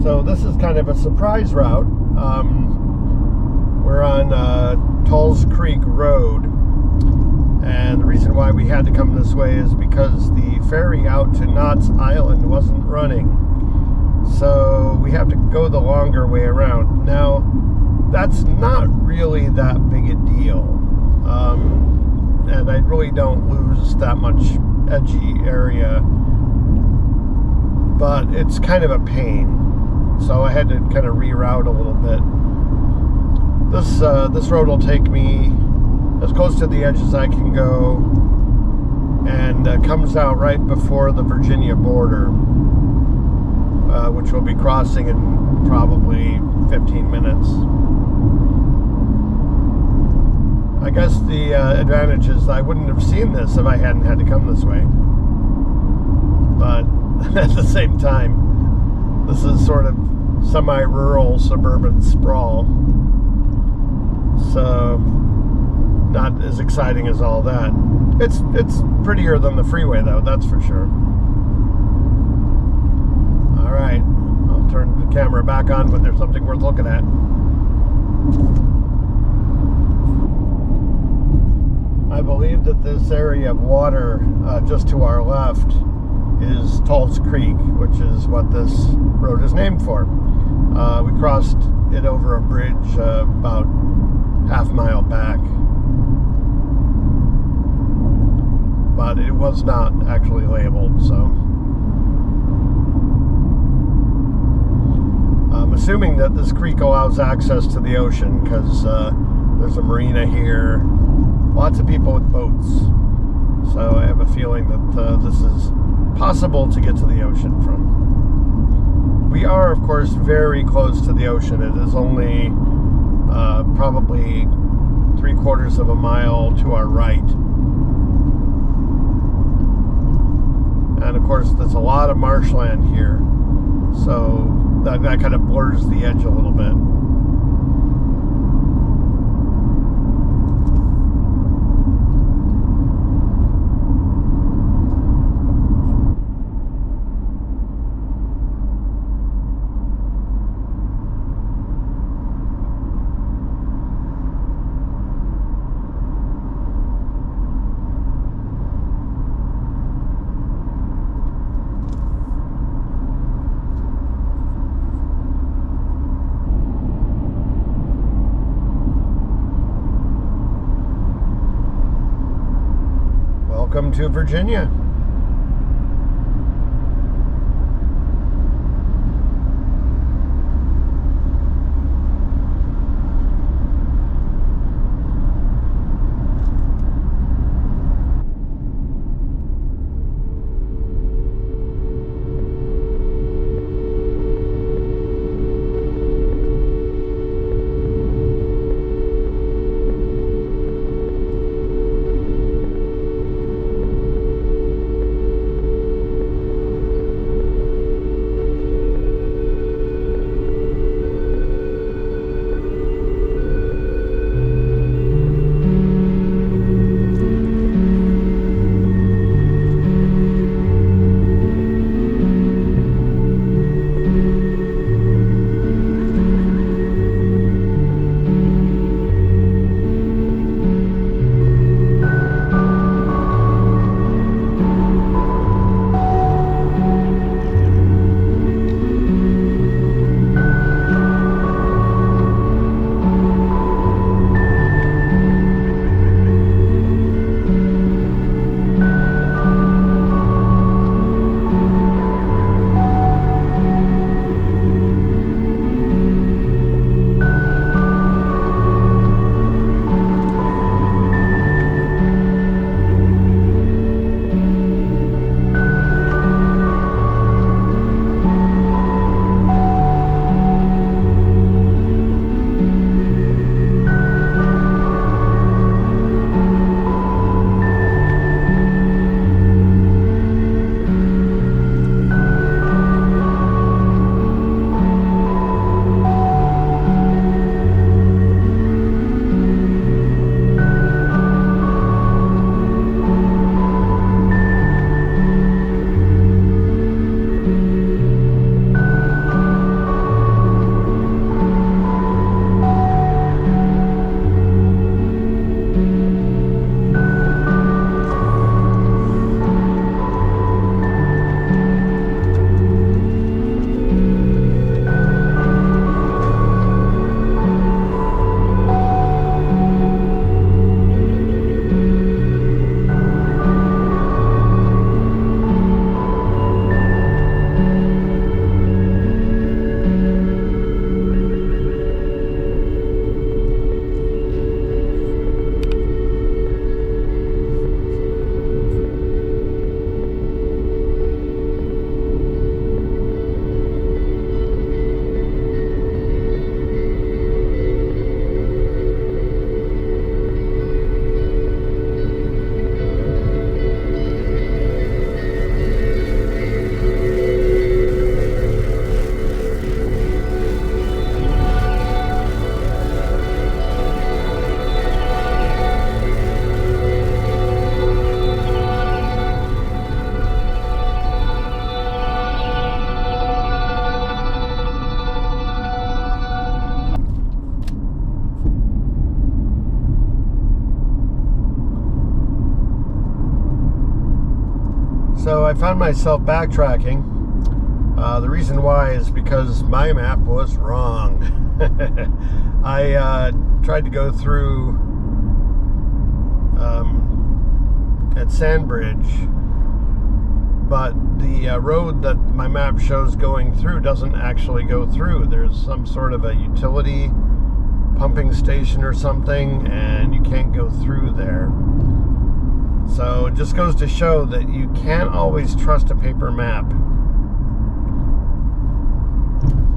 So this is kind of a surprise route. We're on Tulls Creek Road, and the reason why we had to come this way is because the ferry out to Knott's Island wasn't running. So we have to go the longer way around. Now, that's not really that big a deal. And I really don't lose that much edgy area, but it's kind of a pain. So I had to kind of reroute a little bit. This road will take me as close to the edge as I can go, and comes out right before the Virginia border, which we'll be crossing in probably 15 minutes. I guess the advantage is I wouldn't have seen this if I hadn't had to come this way. But at the same time, this is sort of semi-rural suburban sprawl. So not as exciting as all that. It's prettier than the freeway though, that's for sure. Alright, I'll turn the camera back on when there's something worth looking at. I believe that this area of water just to our left is Tulls Creek, which is what this road is named for. We crossed it over a bridge about half mile back, but it was not actually labeled, so I'm assuming that this creek allows access to the ocean because there's a marina here, lots of people with boats. So I have a feeling that this is possible to get to the ocean from. We are, of course, very close to the ocean. It is only probably 3/4 of a mile to our right. And of course, there's a lot of marshland here. So that kind of blurs the edge a little bit. Welcome to Virginia. So I found myself backtracking. The reason why is because my map was wrong. I tried to go through at Sandbridge, but the road that my map shows going through doesn't actually go through. There's some sort of a utility pumping station or something, and you can't go through there. So it just goes to show that you can't always trust a paper map.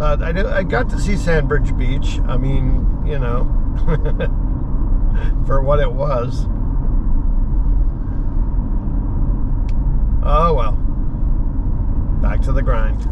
I got to see Sandbridge Beach. I mean, you know, for what it was. Oh well. Back to the grind.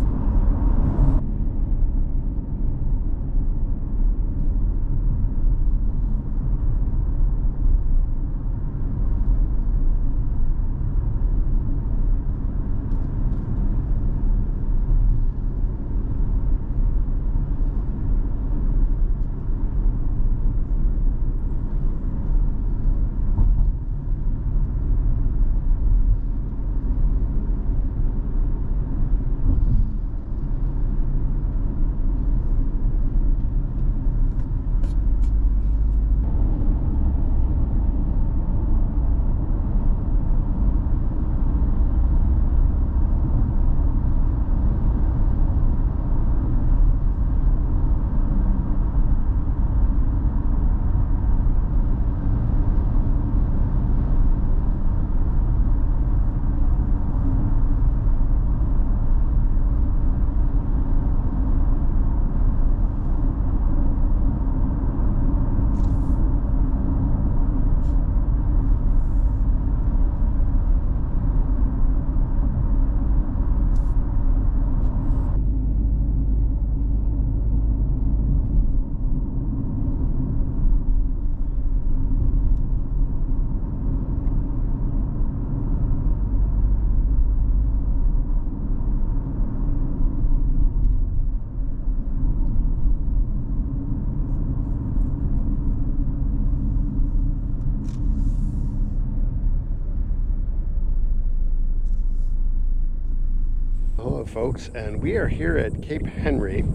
Hello folks, and we are here at Cape Henry,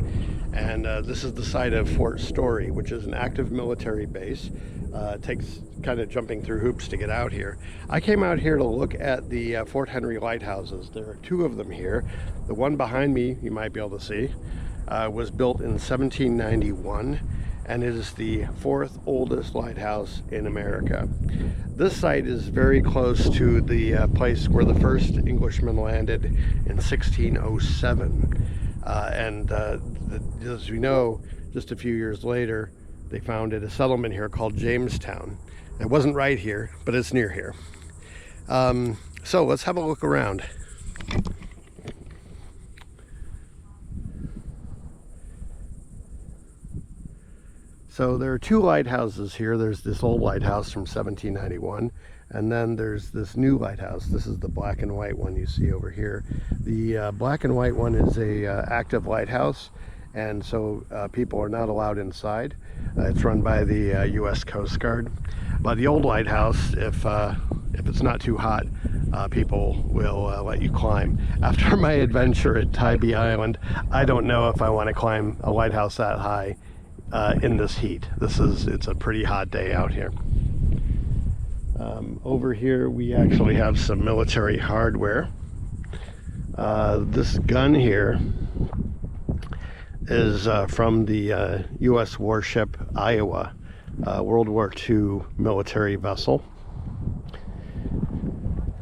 and this is the site of Fort Story, which is an active military base. It takes kind of jumping through hoops to get out here. I came out here to look at the Fort Henry lighthouses. There are two of them here. The one behind me, you might be able to see, was built in 1791, and it is the fourth oldest lighthouse in America. This site is very close to the place where the first Englishmen landed in 1607. As we know, just a few years later, they founded a settlement here called Jamestown. It wasn't right here, but it's near here. So let's have a look around. So there are two lighthouses here. There's this old lighthouse from 1791, and then there's this new lighthouse. This is the black and white one you see over here. The black and white one is a active lighthouse, and so people are not allowed inside. It's run by the U.S. Coast Guard. But the old lighthouse, if it's not too hot, people will let you climb. After my adventure at Tybee Island, I don't know if I want to climb a lighthouse that high in this heat. It's a pretty hot day out here. Over here we actually have some military hardware. This gun here is from the U.S. warship Iowa, World War II military vessel.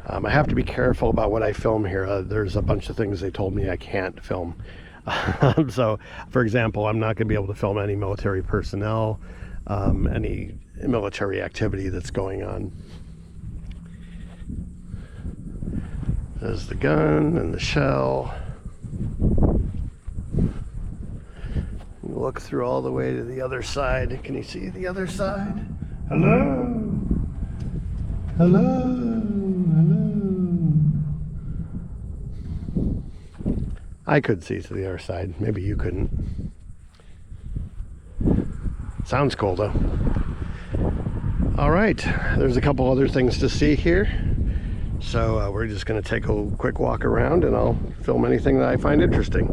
I have to be careful about what I film here. There's a bunch of things they told me I can't film. So, for example, I'm not going to be able to film any military personnel, any military activity that's going on. There's the gun and the shell. Look through all the way to the other side. Can you see the other side? Hello? Hello? Hello? I could see to the other side. Maybe you couldn't. Sounds cool though. All right, there's a couple other things to see here. So we're just going to take a quick walk around and I'll film anything that I find interesting.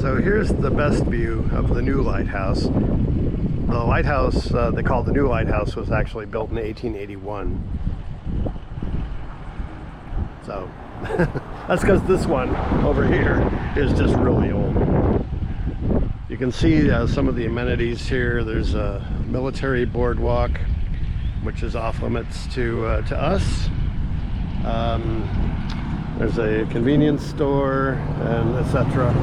So here's the best view of the new lighthouse. The lighthouse they call the new lighthouse was actually built in 1881. So that's because this one over here is just really old. You can see some of the amenities here. There's a military boardwalk. which is off limits to us. There's a convenience store and etc.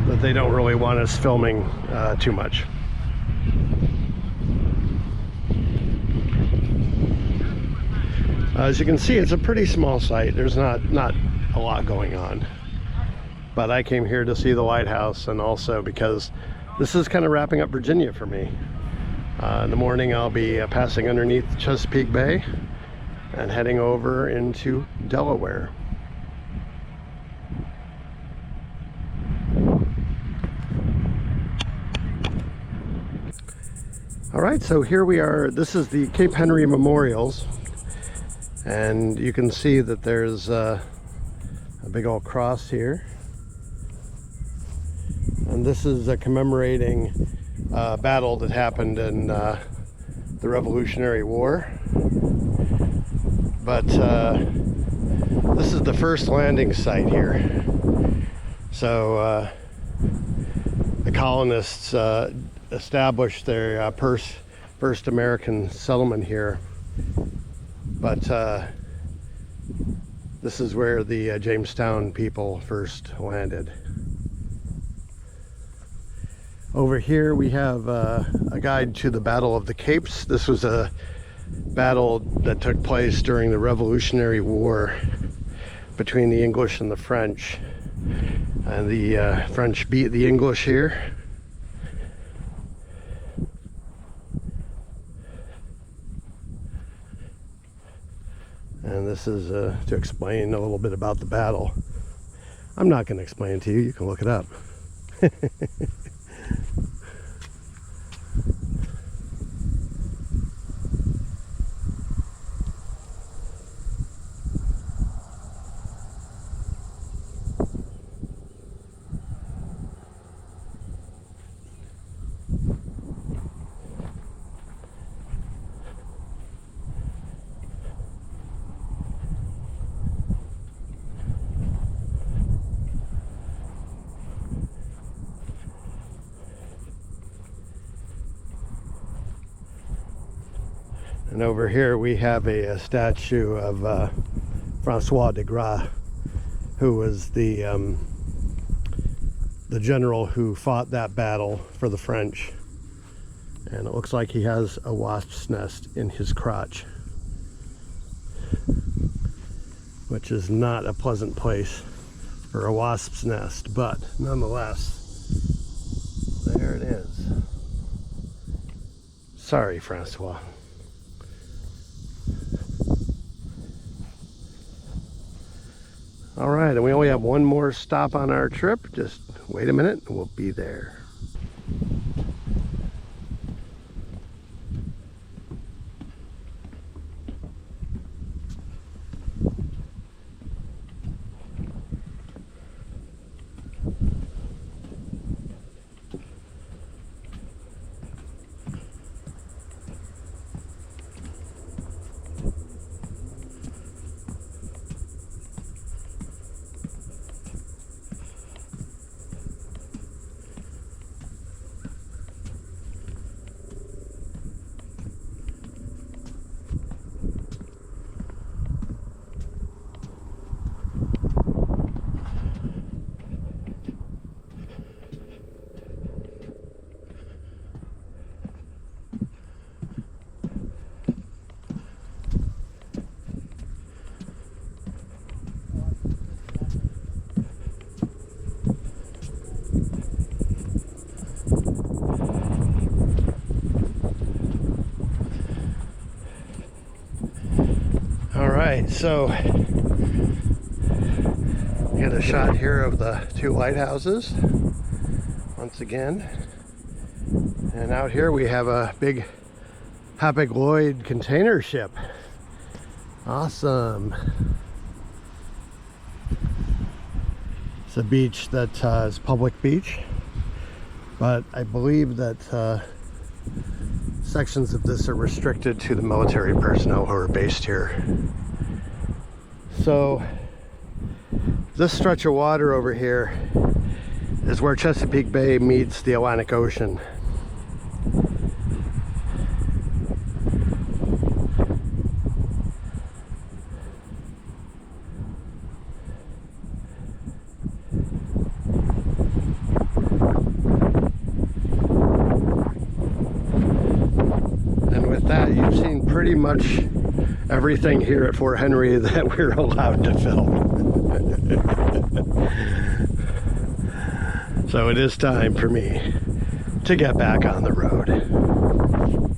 that they don't really want us filming too much. As you can see, it's a pretty small site. There's not a lot going on. But I came here to see the lighthouse, and also because this is kind of wrapping up Virginia for me. In the morning I'll be passing underneath Chesapeake Bay and heading over into Delaware. All right, so here we are. This is the Cape Henry Memorials, and you can see that there's a big old cross here, and this is commemorating a battle that happened in the Revolutionary War. But this is the first landing site here. So the colonists established their first American settlement here. But this is where the Jamestown people first landed. Over here we have a guide to the Battle of the Capes. This was a battle that took place during the Revolutionary War between the English and the French. And the French beat the English here. And this is to explain a little bit about the battle. I'm not going to explain it to you, you can look it up. And over here we have a statue of Francois de Grasse, who was the general who fought that battle for the French. And it looks like he has a wasp's nest in his crotch, which is not a pleasant place for a wasp's nest, but nonetheless, there it is. Sorry, Francois. All right, and we only have one more stop on our trip. Just wait a minute and we'll be there. Alright, so get a shot here of the two lighthouses once again. And out here we have a big Hapag-Lloyd container ship. Awesome. It's a beach that is public beach, but I believe that sections of this are restricted to the military personnel who are based here. So this stretch of water over here is where Chesapeake Bay meets the Atlantic Ocean. that, you've seen pretty much everything here at Fort Henry that we're allowed to film. So it is time for me to get back on the road.